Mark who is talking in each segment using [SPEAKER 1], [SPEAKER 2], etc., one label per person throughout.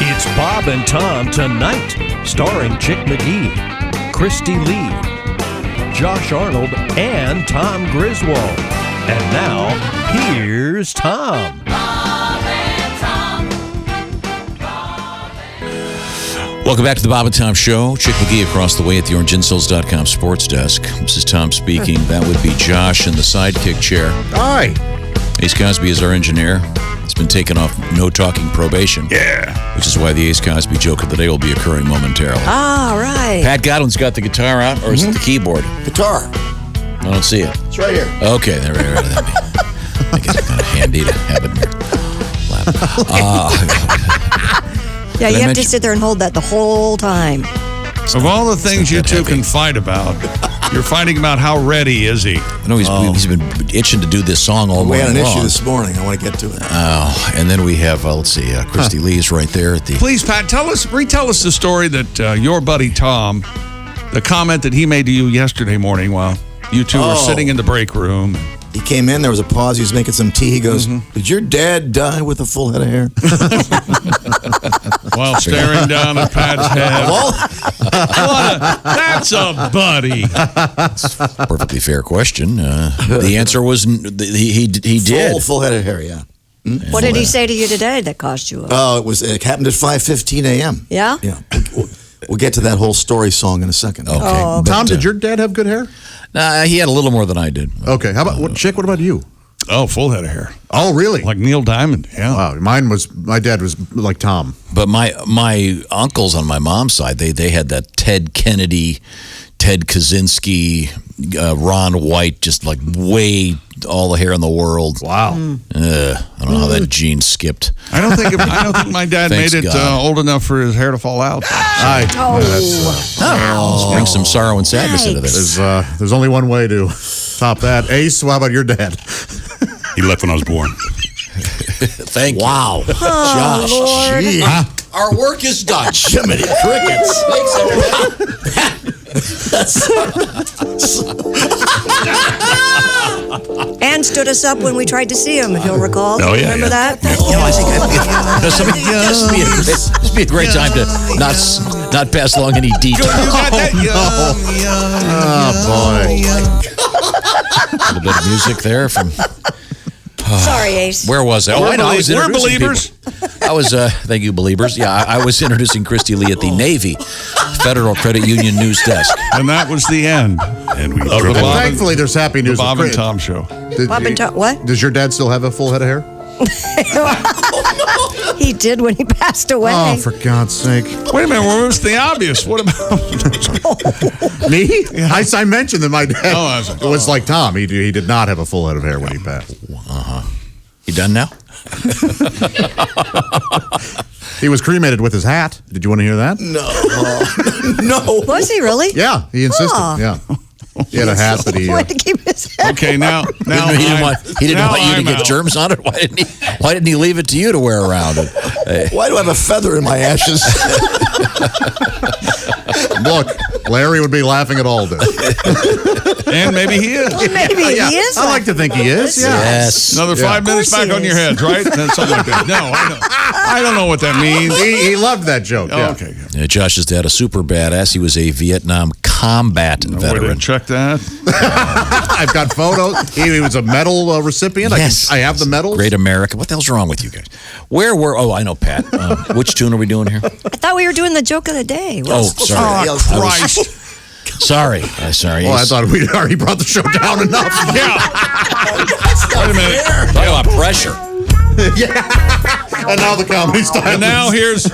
[SPEAKER 1] It's Bob and Tom Tonight, starring Chick McGee, Christy Lee, Josh Arnold, and Tom Griswold. And now, here's Tom.
[SPEAKER 2] Welcome back to the Bob and Tom Show. Chick McGee across the way at the OrangeInsoles.com sports desk. This is Tom speaking. That would be Josh in the sidekick chair.
[SPEAKER 3] Hi.
[SPEAKER 2] Ace Cosby is our engineer. He's been taken off no-talking probation.
[SPEAKER 3] Yeah.
[SPEAKER 2] Which is why the Ace Cosby joke of the day will be occurring momentarily.
[SPEAKER 4] All right.
[SPEAKER 2] Pat Godwin's got the guitar out, or is it the keyboard?
[SPEAKER 3] Guitar.
[SPEAKER 2] I don't see it.
[SPEAKER 3] It's right here.
[SPEAKER 2] Okay, there. I guess it's kind of handy to have it in your lap.
[SPEAKER 4] Yeah, you have to sit there and hold that the whole time.
[SPEAKER 5] Of all the things you two can fight about, you're fighting about how ready is he.
[SPEAKER 2] I know he's been itching to do this song all morning long.
[SPEAKER 3] We had an issue this morning. I want to get to it.
[SPEAKER 2] Oh, and then we have, let's see, Christy Lee's right there at the...
[SPEAKER 5] Please, Pat, retell us the story that your buddy Tom, the comment that he made to you yesterday morning while you two were sitting in the break room.
[SPEAKER 3] He came in, there was a pause, he was making some tea. He goes, did your dad die with a full head of hair?
[SPEAKER 5] While staring down at Pat's head. That's a buddy.
[SPEAKER 2] It's a perfectly fair question. The answer was he did.
[SPEAKER 3] Full head of hair, yeah.
[SPEAKER 4] What did he say to you today that cost you?
[SPEAKER 3] It happened at 5:15 a.m.
[SPEAKER 4] Yeah?
[SPEAKER 3] Yeah. We'll get to that whole story song in a second.
[SPEAKER 2] Okay.
[SPEAKER 4] Oh, okay.
[SPEAKER 6] Tom, did your dad have good hair?
[SPEAKER 2] He had a little more than I did.
[SPEAKER 6] Okay. How about Chick? What about you?
[SPEAKER 5] Oh, full head of hair.
[SPEAKER 6] Oh, really?
[SPEAKER 5] Like Neil Diamond. Yeah.
[SPEAKER 6] Wow. My dad was like Tom.
[SPEAKER 2] But my uncles on my mom's side, they had that Ted Kennedy, Ted Kaczynski, Ron White, just like way all the hair in the world.
[SPEAKER 6] Wow.
[SPEAKER 2] I don't know how that gene skipped.
[SPEAKER 5] I don't think my dad
[SPEAKER 2] Thanks
[SPEAKER 5] made it
[SPEAKER 2] God.
[SPEAKER 5] old enough for his hair to fall out.
[SPEAKER 2] Let's bring some sorrow and sadness into this.
[SPEAKER 6] There's only one way to top that. Ace, how about your dad?
[SPEAKER 7] He left when I was born.
[SPEAKER 2] Thank you.
[SPEAKER 3] Wow.
[SPEAKER 4] Josh.
[SPEAKER 3] Gee.
[SPEAKER 2] Our work is done.
[SPEAKER 3] Jiminy crickets.
[SPEAKER 4] And stood us up when we tried to see him, if you'll recall.
[SPEAKER 7] Oh, yeah,
[SPEAKER 4] Remember
[SPEAKER 7] yeah.
[SPEAKER 4] that?
[SPEAKER 2] This would be a great time to not pass along any details.
[SPEAKER 6] Oh, boy.
[SPEAKER 2] A little bit of music there from...
[SPEAKER 4] Sorry, Ace.
[SPEAKER 2] Where was I? Oh, I know. I was
[SPEAKER 5] We're
[SPEAKER 2] introducing
[SPEAKER 5] believers.
[SPEAKER 2] people. I was, thank you, believers. Yeah, I was introducing Christy Lee at the Navy Federal Credit Union news desk.
[SPEAKER 5] And that was the end.
[SPEAKER 7] And we
[SPEAKER 5] Of
[SPEAKER 7] drove
[SPEAKER 5] the
[SPEAKER 7] away.
[SPEAKER 5] Bob and-
[SPEAKER 6] Thankfully, there's happy news.
[SPEAKER 5] The Bob
[SPEAKER 6] with
[SPEAKER 5] and Tom Show.
[SPEAKER 4] Bob and Tom, what?
[SPEAKER 6] Does your dad still have a full head of hair?
[SPEAKER 4] He did when he passed away.
[SPEAKER 6] Oh, for God's sake.
[SPEAKER 5] Wait a minute, what was the obvious? What about...
[SPEAKER 6] Me? I mentioned that my dad
[SPEAKER 5] I was like,
[SPEAKER 6] was like Tom. He did not have a full head of hair when he passed.
[SPEAKER 2] You done now?
[SPEAKER 6] He was cremated with his hat. Did you want to hear that?
[SPEAKER 3] No.
[SPEAKER 4] Was he really?
[SPEAKER 6] Yeah, he insisted.
[SPEAKER 4] Oh.
[SPEAKER 6] Yeah. He had a hat that he...
[SPEAKER 4] Wanted to keep his head.
[SPEAKER 5] Okay, now
[SPEAKER 2] he didn't want you to get germs on it. Why didn't he leave it to you to wear around it?
[SPEAKER 3] Why do I have a feather in my ashes?
[SPEAKER 6] Look, Larry would be laughing at all this.
[SPEAKER 5] And maybe he is.
[SPEAKER 4] Maybe he is.
[SPEAKER 6] I like to think he is. Yeah.
[SPEAKER 2] Yes.
[SPEAKER 5] Another 5 minutes
[SPEAKER 4] Of course
[SPEAKER 5] back
[SPEAKER 4] he
[SPEAKER 5] on your
[SPEAKER 4] is.
[SPEAKER 5] heads, right? That's something like that. No, I don't know what that means.
[SPEAKER 6] He loved that joke.
[SPEAKER 5] Oh,
[SPEAKER 6] Yeah.
[SPEAKER 5] okay.
[SPEAKER 2] Yeah, Josh's dad, a super badass. He was a Vietnam combat
[SPEAKER 5] Way
[SPEAKER 2] veteran.
[SPEAKER 5] to check that.
[SPEAKER 6] I've got photos. He was a medal recipient.
[SPEAKER 2] Yes.
[SPEAKER 6] I have the medals.
[SPEAKER 2] Great America. What the hell's wrong with you guys? Oh, I know, Pat. Which tune are we doing here?
[SPEAKER 4] I thought we were doing the joke of the day.
[SPEAKER 2] Oh, sorry.
[SPEAKER 3] Oh,
[SPEAKER 5] Christ.
[SPEAKER 2] Sorry.
[SPEAKER 6] Well, I thought we'd already brought the show down enough.
[SPEAKER 5] Yeah. Wait a minute.
[SPEAKER 2] Talk about pressure.
[SPEAKER 6] And now the comedy style.
[SPEAKER 5] And now here's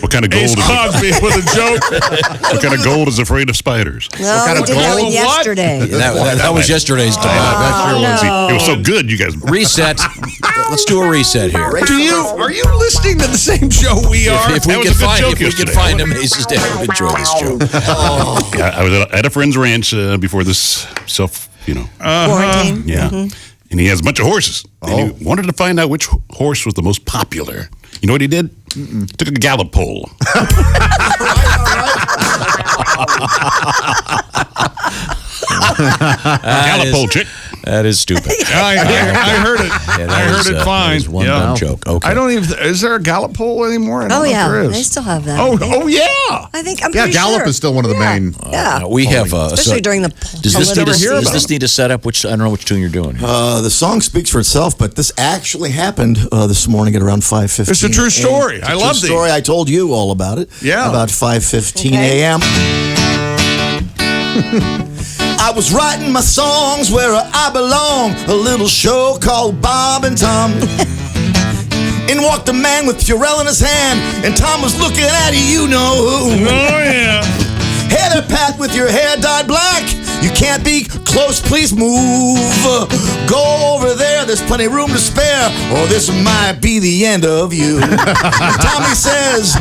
[SPEAKER 7] What kind of gold
[SPEAKER 5] Ace
[SPEAKER 7] is
[SPEAKER 5] Cosby with a joke.
[SPEAKER 7] What kind of gold is afraid of spiders?
[SPEAKER 4] No,
[SPEAKER 6] kind
[SPEAKER 4] we
[SPEAKER 6] of
[SPEAKER 4] did that
[SPEAKER 6] gold?
[SPEAKER 4] one yesterday.
[SPEAKER 2] That was yesterday's time.
[SPEAKER 7] It was so good, you guys.
[SPEAKER 2] Reset. Let's do a reset here.
[SPEAKER 5] Are you listening to the same show we are?
[SPEAKER 2] If we
[SPEAKER 7] That was
[SPEAKER 2] can
[SPEAKER 7] a good
[SPEAKER 2] find,
[SPEAKER 7] joke
[SPEAKER 2] if we can
[SPEAKER 7] yesterday.
[SPEAKER 2] find him, Ace's dad would enjoy this joke.
[SPEAKER 7] Yeah, I was at a friend's ranch before this
[SPEAKER 4] Quarantine.
[SPEAKER 7] Yeah. And he has a bunch of horses. And he wanted to find out which horse was the most popular. You know what he did? He took a gallop pole. Gallop pole, chick.
[SPEAKER 2] That is stupid.
[SPEAKER 5] I heard it.
[SPEAKER 2] Yeah,
[SPEAKER 5] I heard it fine.
[SPEAKER 2] That is one dumb joke. Okay.
[SPEAKER 5] I don't even. Is there a Gallup poll anymore? I don't know if there is.
[SPEAKER 4] They still have that.
[SPEAKER 5] Oh yeah.
[SPEAKER 4] I think I'm
[SPEAKER 6] Yeah,
[SPEAKER 4] pretty
[SPEAKER 6] Gallup
[SPEAKER 4] sure.
[SPEAKER 6] is still one of the main.
[SPEAKER 2] We have
[SPEAKER 4] especially during the
[SPEAKER 2] Does this
[SPEAKER 4] political
[SPEAKER 2] need a setup? I don't know which tune you're doing.
[SPEAKER 3] The song speaks for itself, but this actually happened this morning at around 5:15.
[SPEAKER 5] It's a true story. I love these.
[SPEAKER 3] Story. I told you all about it.
[SPEAKER 5] Yeah.
[SPEAKER 3] About 5:15 a.m. I was writing my songs where I belong, a little show called Bob and Tom. In walked a man with Purell in his hand, and Tom was looking at you know who.
[SPEAKER 5] Oh yeah.
[SPEAKER 3] Hey there, Pat, with your hair dyed black. You can't be close, please move. Go over there, there's plenty of room to spare, or this might be the end of you. Tommy says,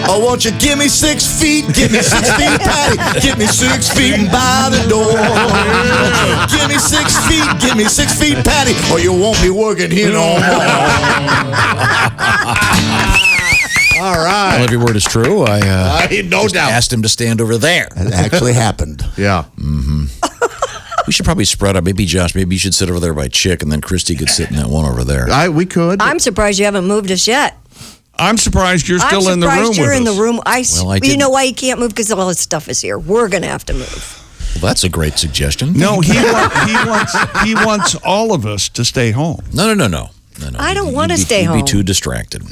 [SPEAKER 3] oh, won't you give me 6 feet? Give me 6 feet, Patty. Give me 6 feet by the door. Give me 6 feet, give me 6 feet, Patty, or you won't be working here no more.
[SPEAKER 6] All right.
[SPEAKER 2] Well, every word is true. I
[SPEAKER 6] no doubt.
[SPEAKER 2] asked him to stand over there.
[SPEAKER 3] It actually happened.
[SPEAKER 6] Yeah.
[SPEAKER 2] We should probably spread up. Maybe, Josh, maybe you should sit over there by Chick, and then Christy could sit in that one over there.
[SPEAKER 6] We could.
[SPEAKER 4] I'm surprised you haven't moved us yet.
[SPEAKER 5] I'm surprised you're still in the room with
[SPEAKER 4] you're in
[SPEAKER 5] us.
[SPEAKER 4] the room.
[SPEAKER 2] Well,
[SPEAKER 4] you know why you can't move? Because all his stuff is here. We're going to have to move.
[SPEAKER 2] Well, that's a great suggestion.
[SPEAKER 5] No, he wants all of us to stay home.
[SPEAKER 2] No.
[SPEAKER 4] I don't want to stay
[SPEAKER 2] You'd
[SPEAKER 4] home.
[SPEAKER 2] be too distracted.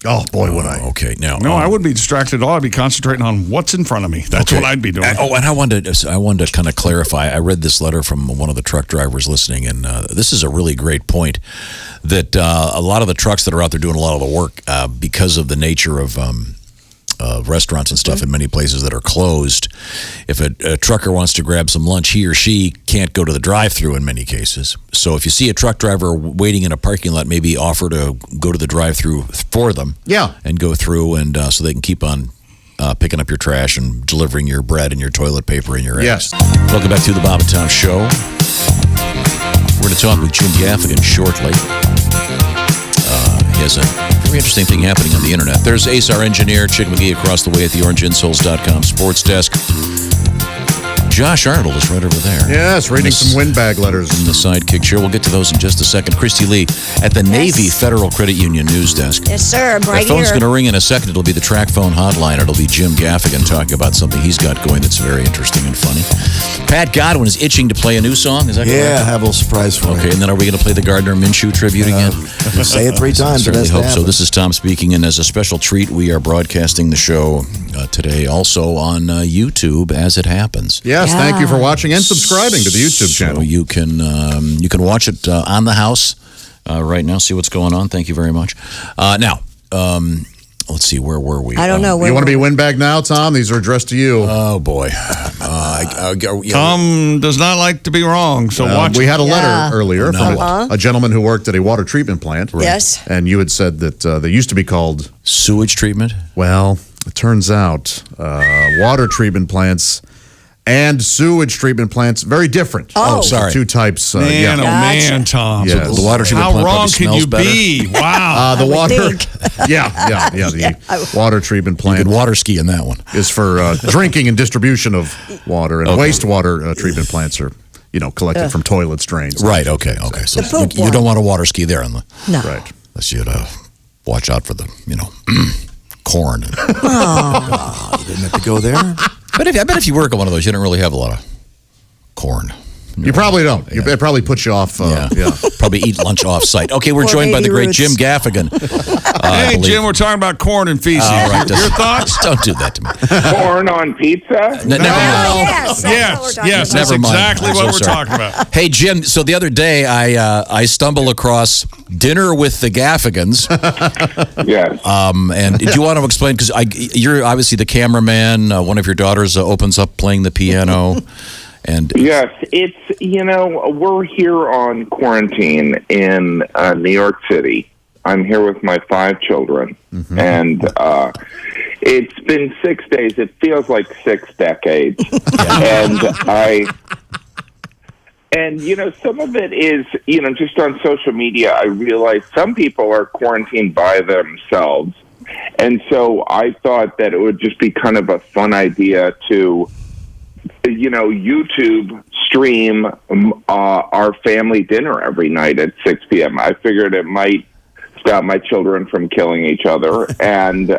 [SPEAKER 6] Oh, boy, would I.
[SPEAKER 2] Okay, now.
[SPEAKER 5] No, I wouldn't be distracted at all. I'd be concentrating on what's in front of me. That's what I'd be doing.
[SPEAKER 2] And I wanted to kind of clarify. I read this letter from one of the truck drivers listening, and this is a really great point. That a lot of the trucks that are out there doing a lot of the work, because of the nature of restaurants and stuff in many places that are closed, if a trucker wants to grab some lunch, he or she can't go to the drive-thru in many cases. So if you see a truck driver waiting in a parking lot, maybe offer to go to the drive-thru for them.
[SPEAKER 6] Yeah.
[SPEAKER 2] And go through, and so they can keep on picking up your trash and delivering your bread and your toilet paper and your eggs.
[SPEAKER 6] Yes.
[SPEAKER 2] Welcome back to the Bob and Tom Show. We're going to talk with Jim Gaffigan shortly. He has a very interesting thing happening on the internet. There's Ace, our engineer, Chick McGee across the way at the orangeinsoles.com sports desk. Josh Arnold is right over there.
[SPEAKER 6] Yes, reading some windbag letters.
[SPEAKER 2] In the sidekick chair. We'll get to those in just a second. Christy Lee at the Navy Federal Credit Union news desk.
[SPEAKER 4] Yes, sir. I'm right
[SPEAKER 2] The phone's
[SPEAKER 4] here.
[SPEAKER 2] going to ring in a second. It'll be the track phone hotline. It'll be Jim Gaffigan talking about something he's got going that's very interesting and funny. Pat Godwin is itching to play a new song. Is that correct?
[SPEAKER 3] Yeah, I have a little surprise for you.
[SPEAKER 2] Okay, and then are we going to play the Gardner Minshew tribute again?
[SPEAKER 3] Say it 3 times.
[SPEAKER 2] Certainly
[SPEAKER 3] it has to
[SPEAKER 2] hope so.
[SPEAKER 3] happen.
[SPEAKER 2] This is Tom speaking, and as a special treat, we are broadcasting the show today also on YouTube as it happens.
[SPEAKER 6] Yes, thank you for watching and subscribing to the YouTube channel.
[SPEAKER 2] So you can watch it on the house right now. See what's going on. Thank you very much. Now, let's see. Where were we?
[SPEAKER 4] I don't know.
[SPEAKER 6] You want to be windbag now, Tom? These are addressed to you.
[SPEAKER 2] Oh boy,
[SPEAKER 5] Tom does not like to be wrong, so watch.
[SPEAKER 6] We had a letter earlier from
[SPEAKER 4] Uh-huh.
[SPEAKER 6] a gentleman who worked at a water treatment plant.
[SPEAKER 4] Yes.
[SPEAKER 6] And you had said that they used to be called,
[SPEAKER 2] sewage treatment.
[SPEAKER 6] well, it turns out water treatment plants and sewage treatment plants, very different.
[SPEAKER 4] Oh.
[SPEAKER 2] Sorry.
[SPEAKER 6] 2 types.
[SPEAKER 5] Man, oh
[SPEAKER 4] Gotcha.
[SPEAKER 5] man, Tom.
[SPEAKER 6] Yes.
[SPEAKER 2] The water treatment
[SPEAKER 5] How
[SPEAKER 2] plant
[SPEAKER 5] wrong
[SPEAKER 2] probably
[SPEAKER 5] can
[SPEAKER 2] smells
[SPEAKER 5] you
[SPEAKER 2] better.
[SPEAKER 5] be? Wow.
[SPEAKER 6] The
[SPEAKER 4] would
[SPEAKER 6] water.
[SPEAKER 4] think.
[SPEAKER 6] The water treatment
[SPEAKER 2] You
[SPEAKER 6] plant
[SPEAKER 2] could water ski in that one.
[SPEAKER 6] is for drinking and distribution of water, and wastewater treatment plants are, collected from toilets, drains.
[SPEAKER 2] Right. Okay. So
[SPEAKER 4] The poop
[SPEAKER 2] you don't want to water ski there,
[SPEAKER 4] No.
[SPEAKER 6] Right.
[SPEAKER 2] unless you watch out for the corn.
[SPEAKER 3] You didn't have to go there.
[SPEAKER 2] But I bet if you work on one of those, you don't really have a lot of corn.
[SPEAKER 6] You probably don't. It probably puts you off.
[SPEAKER 2] Probably eat lunch off site. Okay, we're
[SPEAKER 4] Poor
[SPEAKER 2] joined by the
[SPEAKER 4] baby
[SPEAKER 2] great
[SPEAKER 4] roots.
[SPEAKER 2] Jim Gaffigan.
[SPEAKER 5] Hey, Jim, we're talking about corn and feces.
[SPEAKER 2] All right,
[SPEAKER 5] Your thoughts?
[SPEAKER 2] Don't do that to me.
[SPEAKER 8] Corn on pizza?
[SPEAKER 2] Never mind.
[SPEAKER 4] Yes. That's what we're talking
[SPEAKER 5] Yes,
[SPEAKER 4] about.
[SPEAKER 5] that's
[SPEAKER 2] Never mind.
[SPEAKER 5] exactly
[SPEAKER 2] I'm
[SPEAKER 5] what
[SPEAKER 2] so
[SPEAKER 5] we're
[SPEAKER 2] sorry.
[SPEAKER 5] talking about.
[SPEAKER 2] Hey, Jim, so the other day I stumbled across Dinner with the Gaffigans.
[SPEAKER 8] Yes.
[SPEAKER 2] And do you want to explain? Because you're obviously the cameraman. One of your daughters opens up playing the piano. And
[SPEAKER 8] Yes, it's, we're here on quarantine in New York City. I'm here with my 5 children. And it's been 6 days. It feels like 6 decades. And some of it is, just on social media, I realize some people are quarantined by themselves. And so I thought that it would just be kind of a fun idea to YouTube stream our family dinner every night at 6 p.m. I figured it might stop my children from killing each other, and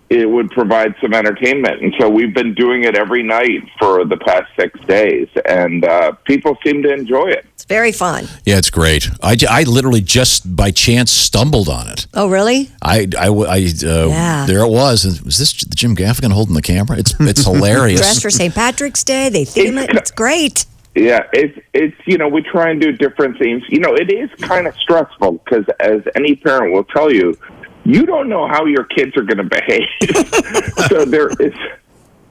[SPEAKER 8] it would provide some entertainment. And so we've been doing it every night for the past 6 days, and people seem to enjoy it.
[SPEAKER 4] It's very fun.
[SPEAKER 2] Yeah, it's great. I literally just by chance stumbled on it.
[SPEAKER 4] Oh, really?
[SPEAKER 2] Yeah. There it was. Was this Jim Gaffigan holding the camera? It's hilarious.
[SPEAKER 4] Dressed for St. Patrick's Day. They theme it. It's great.
[SPEAKER 8] Yeah, it's we try and do different themes. It is kind of stressful because, as any parent will tell you, you don't know how your kids are going to behave. So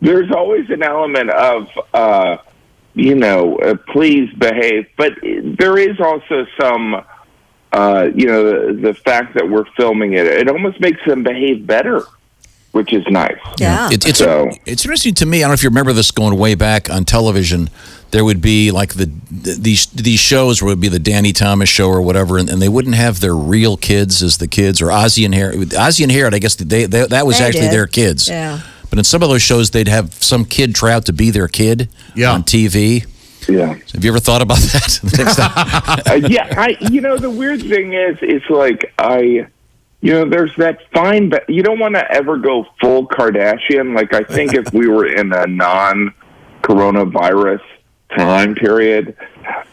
[SPEAKER 8] there's always an element of please behave, but there is also some the fact that we're filming it almost makes them behave better, which is nice.
[SPEAKER 4] Yeah.
[SPEAKER 2] It's interesting to me. I don't know if you remember this going way back on television. There would be like these shows where it would be the Danny Thomas show or whatever, and they wouldn't have their real kids as the kids, or Ozzie and Harriet. I guess that was actually their kids.
[SPEAKER 4] Yeah.
[SPEAKER 2] But in some of those shows, they'd have some kid try out to be their kid on TV.
[SPEAKER 8] Yeah.
[SPEAKER 2] Have you ever thought about that?
[SPEAKER 8] The weird thing is like there's that fine, but you don't want to ever go full Kardashian. Like I think if we were in a non-coronavirus time period,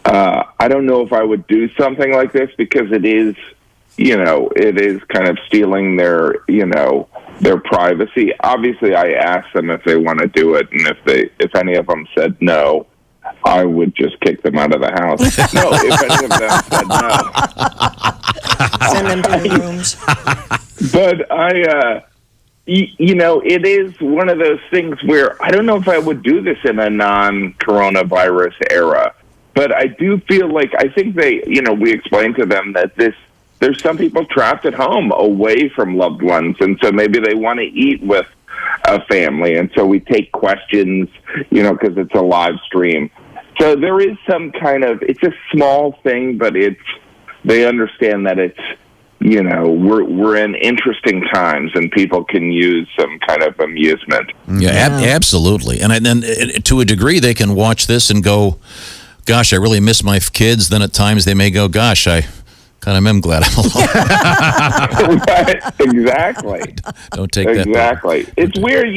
[SPEAKER 8] I don't know if I would do something like this because it is kind of stealing their privacy. Obviously, I asked them if they want to do it, and if any of them said no, I would just kick them out of the house. No, if any of them said no,
[SPEAKER 4] send them to the rooms.
[SPEAKER 8] But it is one of those things where I don't know if I would do this in a non-coronavirus era, but I do feel like I think we explained to them that there's some people trapped at home away from loved ones, and so maybe they want to eat with a family, and so we take questions, because it's a live stream. So there is some kind of, it's a small thing, but they understand that it's, we're in interesting times and people can use some kind of amusement.
[SPEAKER 2] Yeah, absolutely. And then to a degree, they can watch this and go, gosh, I really miss my kids. Then at times they may go, gosh, I kind of am glad I'm alone.
[SPEAKER 8] Right, exactly.
[SPEAKER 2] Don't take that.
[SPEAKER 8] Exactly. It's weird,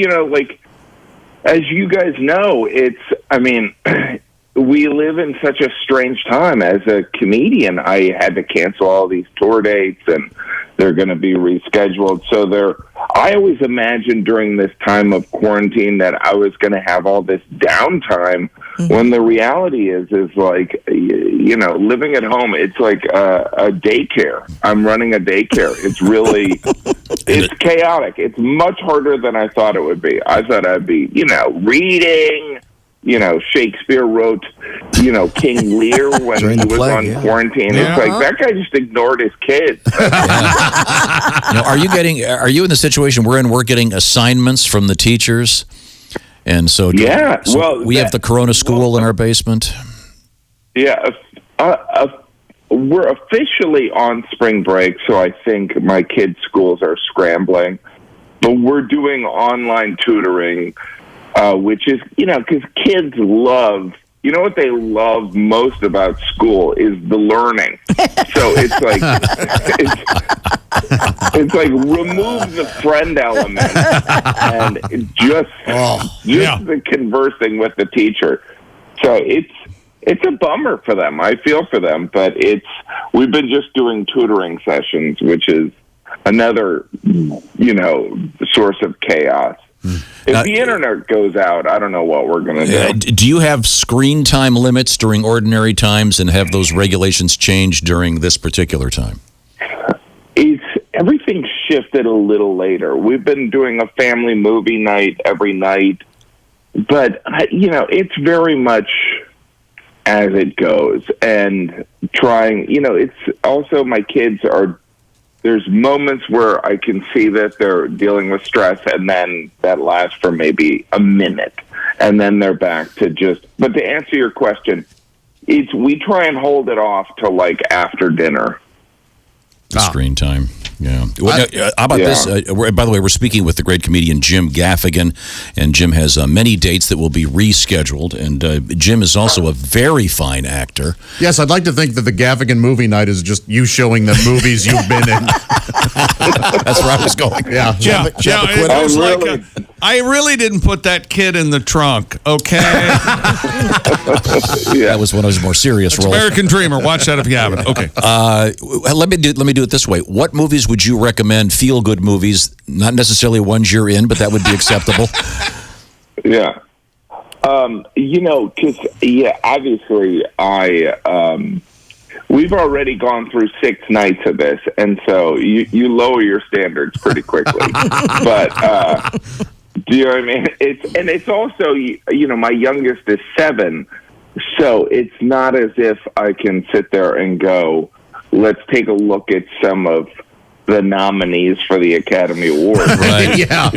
[SPEAKER 8] as you guys know, we live in such a strange time. As a comedian, I had to cancel all these tour dates, and they're going to be rescheduled. So I always imagined during this time of quarantine that I was going to have all this downtime, when the reality is like, living at home, it's like a daycare. I'm running a daycare. It's really, it's chaotic. It's much harder than I thought it would be. I thought I'd be, reading. Shakespeare wrote, King Lear when he was on quarantine.
[SPEAKER 3] Yeah.
[SPEAKER 8] It's like that guy just ignored his kids.
[SPEAKER 2] Are you in the situation we're getting assignments from the teachers? And so, we have the Corona school in our basement.
[SPEAKER 8] Yeah. We're officially on spring break, so I think my kids' schools are scrambling. But we're doing online tutoring, which is, because kids love, what they love most about school is the learning. So it's like, it's like remove the friend element and just the conversing with the teacher. So it's a bummer for them. I feel for them, but we've been just doing tutoring sessions, which is another, source of chaos. If the internet goes out, I don't know what we're going to do.
[SPEAKER 2] Do you have screen time limits during ordinary times, and have those regulations changed during this particular time?
[SPEAKER 8] Everything shifted a little later. We've been doing a family movie night every night, but it's very much as it goes, and trying. It's also my kids are. There's moments where I can see that they're dealing with stress, and then that lasts for maybe a minute, and then they're back to just. But to answer your question, we try and hold it off till like after dinner.
[SPEAKER 2] The screen time. Yeah. How about this? By the way, we're speaking with the great comedian Jim Gaffigan, and Jim has many dates that will be rescheduled. And Jim is also a very fine actor.
[SPEAKER 6] Yes, I'd like to think that the Gaffigan movie night is just you showing them movies you've been in.
[SPEAKER 2] That's where I was going.
[SPEAKER 5] Yeah. It was like I really didn't put that kid in the trunk, okay?
[SPEAKER 2] That was one of his more serious roles.
[SPEAKER 5] American Dreamer. Watch that if you haven't. Okay.
[SPEAKER 2] Let me do it this way. What movies would you recommend? Feel good movies, not necessarily ones you're in, but that would be acceptable.
[SPEAKER 8] Yeah. Because obviously we've already gone through 6 nights of this, and so you lower your standards pretty quickly. But do you know what I mean? It's also my youngest is 7, so it's not as if I can sit there and go, let's take a look at some of the nominees for the Academy Awards.
[SPEAKER 2] Right.
[SPEAKER 6] Yeah.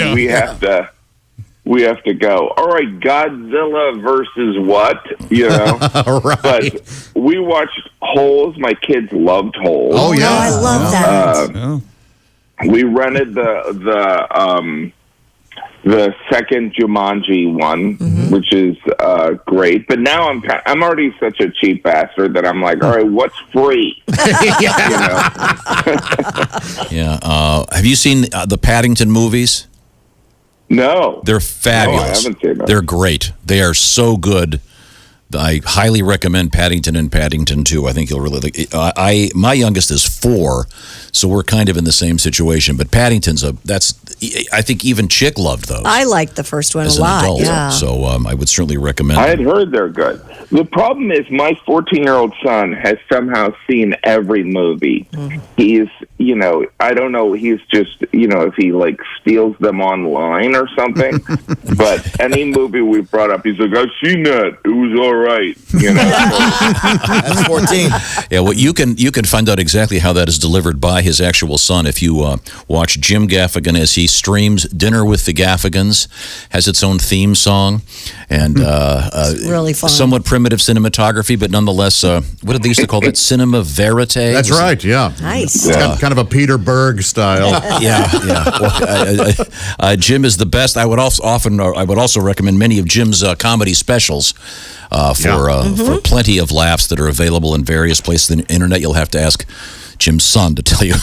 [SPEAKER 8] We have to go, all right, Godzilla versus what?
[SPEAKER 6] Right.
[SPEAKER 8] But we watched Holes. My kids loved Holes.
[SPEAKER 6] Oh, yeah.
[SPEAKER 4] I love that.
[SPEAKER 8] We rented the second Jumanji one, which is great. But now I'm already such a cheap bastard that I'm like, all right, what's free?
[SPEAKER 2] Yeah. Have you seen the Paddington movies?
[SPEAKER 8] No.
[SPEAKER 2] They're fabulous.
[SPEAKER 8] No, I haven't seen them.
[SPEAKER 2] They're great. They are so good. I highly recommend Paddington and Paddington 2. I think you'll really like. My youngest is 4, so we're kind of in the same situation. But Paddington's I think even Chick loved those.
[SPEAKER 4] I liked the first one
[SPEAKER 2] as
[SPEAKER 4] a
[SPEAKER 2] an
[SPEAKER 4] lot.
[SPEAKER 2] adult.
[SPEAKER 4] Yeah.
[SPEAKER 2] So I would certainly recommend.
[SPEAKER 8] I had heard they're good. The problem is my 14-year-old son has somehow seen every movie. He's, I don't know. He's just, if he steals them online or something. But any movie we brought up, he's like, I've seen that. It was all right.
[SPEAKER 3] That's 14.
[SPEAKER 2] Yeah, well, you can find out exactly how that is delivered by his actual son if you watch Jim Gaffigan as he streams Dinner with the Gaffigans. Has its own theme song and
[SPEAKER 4] really fun.
[SPEAKER 2] Somewhat primitive cinematography, but nonetheless, what did they used to call that? Cinema verite.
[SPEAKER 6] That's right. Yeah.
[SPEAKER 4] Nice.
[SPEAKER 6] It's got kind of a Peter Berg style.
[SPEAKER 2] Yeah. Well, Jim is the best. I would also recommend many of Jim's comedy specials for plenty of laughs that are available in various places on the internet. You'll have to ask Jim's son to tell you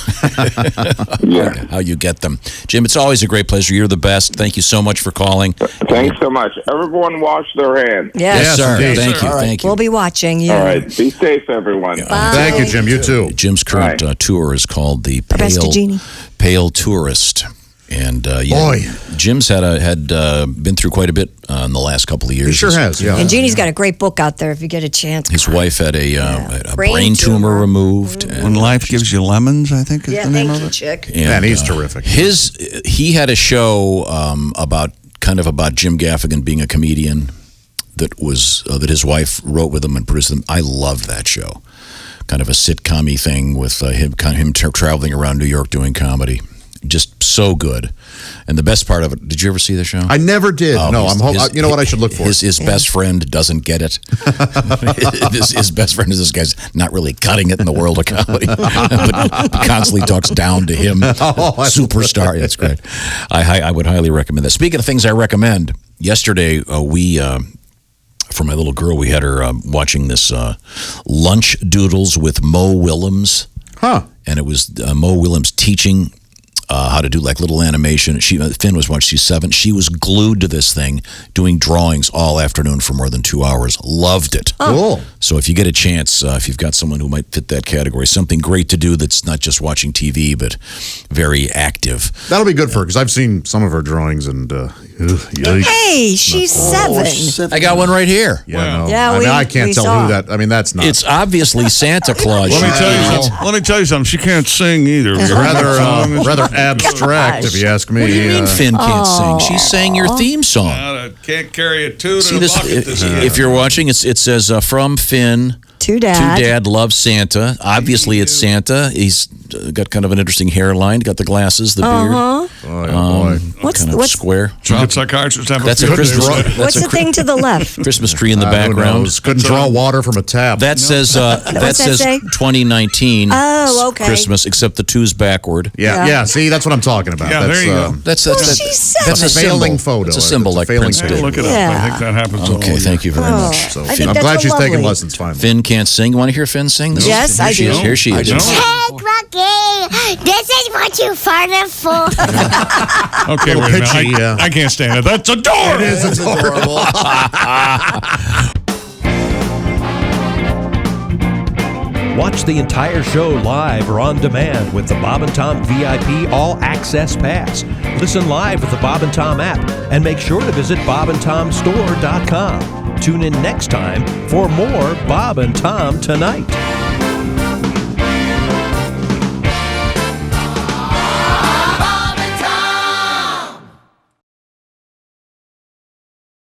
[SPEAKER 2] how you get them. Jim, it's always a great pleasure. You're the best. Thank you so much for calling.
[SPEAKER 8] Thanks so much. Everyone wash their hands.
[SPEAKER 4] Yes,
[SPEAKER 2] sir.
[SPEAKER 6] indeed.
[SPEAKER 2] Thank you.
[SPEAKER 4] All right.
[SPEAKER 2] Thank you.
[SPEAKER 4] We'll be watching you.
[SPEAKER 8] All right. Be safe, everyone.
[SPEAKER 4] Bye.
[SPEAKER 6] Thank you, Jim. You too.
[SPEAKER 2] Jim's current tour is called the
[SPEAKER 4] best to Jeannie.
[SPEAKER 2] Pale Tourist. And
[SPEAKER 6] Boy.
[SPEAKER 2] Jim's had been through quite a bit in the last couple of years.
[SPEAKER 6] He sure has, yeah.
[SPEAKER 4] And Jeannie's got a great book out there if you get a chance.
[SPEAKER 2] His wife had a brain tumor removed.
[SPEAKER 5] When Life Gives You Lemons, I think is the name of it.
[SPEAKER 4] Chick.
[SPEAKER 2] And,
[SPEAKER 6] Man, he's terrific.
[SPEAKER 2] He had a show about Jim Gaffigan being a comedian that his wife wrote with him and produced them. I loved that show. Kind of a sitcom-y thing with him traveling around New York doing comedy. Just so good. And the best part of it, did you ever see the show?
[SPEAKER 6] I never did. No, you know what I should look for?
[SPEAKER 2] His best friend doesn't get it. his best friend is this guy's not really cutting it in the world of comedy, but constantly talks down to him. Superstar. Yeah, it's great. I would highly recommend that. Speaking of things I recommend, yesterday for my little girl, we had her watching this Lunch Doodles with Mo Willems.
[SPEAKER 6] Huh.
[SPEAKER 2] And it was Mo Willems teaching how to do little animation. Finn was watching. She's 7. She was glued to this thing, doing drawings all afternoon for more than 2 hours. Loved it.
[SPEAKER 6] Cool.
[SPEAKER 2] So if you get a chance, if you've got someone who might fit that category, something great to do that's not just watching TV, but very active.
[SPEAKER 6] That'll be good for her because I've seen some of her drawings and yikes.
[SPEAKER 4] Hey, she's 7.
[SPEAKER 2] I got one right here.
[SPEAKER 6] Yeah, no.
[SPEAKER 4] Yeah,
[SPEAKER 6] I can't
[SPEAKER 4] we
[SPEAKER 6] tell
[SPEAKER 4] saw.
[SPEAKER 6] who that. I mean, that's not.
[SPEAKER 2] It's obviously Santa Claus.
[SPEAKER 5] Let me tell you something. She can't sing either.
[SPEAKER 6] rather abstract, if you ask me.
[SPEAKER 2] What do you mean Finn can't sing? She sang your theme song.
[SPEAKER 5] Can't carry a tune
[SPEAKER 2] See
[SPEAKER 5] in a
[SPEAKER 2] this?
[SPEAKER 5] bucket.
[SPEAKER 2] If you're watching, it says from Finn
[SPEAKER 4] To Dad.
[SPEAKER 2] to Dad loves Santa. Obviously, it's Santa. He's got kind of an interesting hairline. Got the glasses, the beard.
[SPEAKER 6] Boy, oh boy.
[SPEAKER 2] kind of
[SPEAKER 4] what's-
[SPEAKER 2] square.
[SPEAKER 5] Child psychiatrists have
[SPEAKER 2] That's
[SPEAKER 5] a
[SPEAKER 2] a
[SPEAKER 5] few
[SPEAKER 2] Christmas.
[SPEAKER 5] days.
[SPEAKER 2] That's
[SPEAKER 4] What's
[SPEAKER 2] a
[SPEAKER 4] the thing to the left?
[SPEAKER 2] Christmas tree in the
[SPEAKER 6] Who
[SPEAKER 2] background.
[SPEAKER 6] knows? Couldn't draw water from a tap.
[SPEAKER 2] That says
[SPEAKER 4] What's that
[SPEAKER 2] says
[SPEAKER 4] say?
[SPEAKER 2] 2019
[SPEAKER 4] Oh, okay.
[SPEAKER 2] Christmas, except the two's backward.
[SPEAKER 6] yeah. See, that's what I'm talking about.
[SPEAKER 5] Yeah,
[SPEAKER 6] that's,
[SPEAKER 5] there you go.
[SPEAKER 2] That's
[SPEAKER 4] she said
[SPEAKER 2] that's a
[SPEAKER 6] it. Failing
[SPEAKER 2] symbol.
[SPEAKER 6] photo.
[SPEAKER 2] It's a symbol
[SPEAKER 6] It's a
[SPEAKER 2] like
[SPEAKER 6] failing
[SPEAKER 2] Prince
[SPEAKER 6] photo.
[SPEAKER 2] did.
[SPEAKER 5] Look it up.
[SPEAKER 4] Yeah.
[SPEAKER 5] I think that happens.
[SPEAKER 2] Okay, thank you very much.
[SPEAKER 6] So,
[SPEAKER 4] I think
[SPEAKER 6] I'm
[SPEAKER 4] that's
[SPEAKER 6] glad she's taking
[SPEAKER 4] lovely.
[SPEAKER 6] lessons finally.
[SPEAKER 2] Finn can't sing. You want to hear Finn sing?
[SPEAKER 4] Yes, I
[SPEAKER 2] Here she
[SPEAKER 4] do.
[SPEAKER 2] is. Here she is.
[SPEAKER 5] know.
[SPEAKER 9] Hey, Cookie, this is what you farted for.
[SPEAKER 5] Okay, wait a minute.
[SPEAKER 6] pitchy, yeah.
[SPEAKER 5] I can't stand it. That's adorable.
[SPEAKER 3] It is adorable.
[SPEAKER 1] Watch the entire show live or on demand with the Bob and Tom VIP All Access Pass. Listen live with the Bob and Tom app and make sure to visit bobandtomstore.com. Tune in next time for more Bob and Tom Tonight.